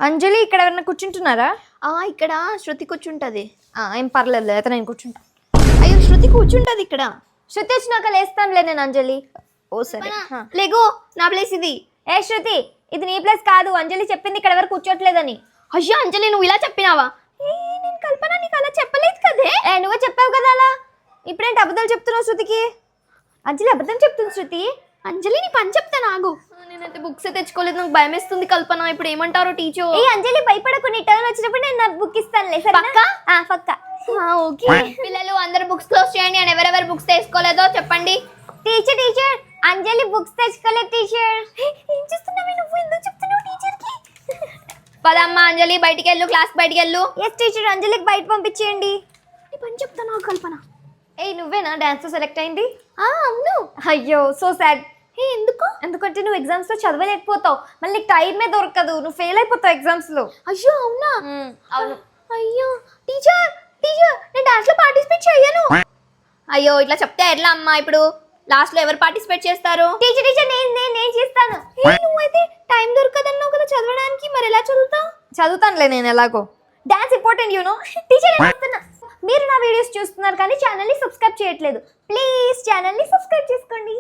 అంజలి ఇక్కడ ఎవరైనా కూర్చుంటున్నారా? ఇక్కడ శృతి కూర్చుంటది. ఏం పర్లేదు, అయితే నేను కూర్చుంటా. అయ్యో శృతి కూర్చుంటది ఇక్కడ. శృతి వచ్చినాక లేస్తానులే నేను అంజలి. ఓ సరే లేగో, నా ప్లేస్ ఇది. ఏ శృతి, ఇది నీ ప్లేస్ కాదు. అంజలి చెప్పింది ఇక్కడ ఎవరు కూర్చోట్లేదని. అయ్యో అంజలి నువ్వు ఇలా చెప్పినావా? నేను కల్పన నీకు అలా చెప్పలేదు కదే. నువ్వే చెప్పావు కదా అలా. ఇప్పుడేంటి అబద్ధాలు చెప్తున్నావు శృతికి? అంజలి అబద్ధం చెప్తుంది శృతి. అంజలి నీ పని చెప్తా నాగు. నేనైతే బుక్స్ తెచ్చుకోలేదు, నాకు భయం వేస్తుంది కల్పన. ఇప్పుడు ఏమంటారో టీచర్. అంజలి భయపడకు, నీ టర్న్ వచ్చినప్పుడు నేను నా బుక్ ఇస్తానులే. పక్కా. ఓకే. పిల్లలు అందరూ బుక్స్ క్లోజ్ చేయండి. అండ్ ఎవరెవరు బుక్స్ తెచ్చుకోలేదో చెప్పండి. టీచర్ అంజలి బుక్స్ తెచ్చుకోలేదు టీచర్. ఏం చేస్తున్నావు నువ్వు? ఎందుకు చెప్తున్నావు టీచర్ కి? పదమ్మా అంజలి బయటికి వెళ్ళు, క్లాస్ బయటికి వెళ్ళు. ఎస్ టీచర్, అంజలికి బయట పంపించేయండి. నీ పని చెప్తా నాకు కల్పన. నువ్వేనా డాన్స్ సెలెక్ట్ అయింది? అవును. అయ్యో సో సాడ్. ఎందుకు? ఎందుకంటే నువ్వు ఎగ్జామ్స్ లో చదవలేకపోతావు, మళ్ళీ నీకు టైమే దొరకదు, నువ్వు ఫెయిల్ అయిపోతావు ఎగ్జామ్స్ లో. అయ్యో అవునా? అవును. అయ్యో టీచర్ నేను డాన్స్ లో పార్టిసిపేట్ చేయను. అయ్యో ఇట్లా చెప్తే ఎట్లా అమ్మా? ఇప్పుడు లాస్ట్ లో ఎవరు పార్టిసిపేట్ చేస్తారు? టీచర్ నేను చేస్తాను. నువ్వైతే టైం దొరకదన్నావు కదా చదవడానికి, మరి ఎలా చదువుతావు? చదువుతానులే నేను ఎలాగో. Dance important you know. టీచర్ మీరు నా వీడియోస్ చూస్తున్నారు కానీ ఛానల్ని సబ్స్క్రైబ్ చేయట్లేదు. ప్లీజ్ ఛానల్ని సబ్స్క్రైబ్ చేసుకోండి.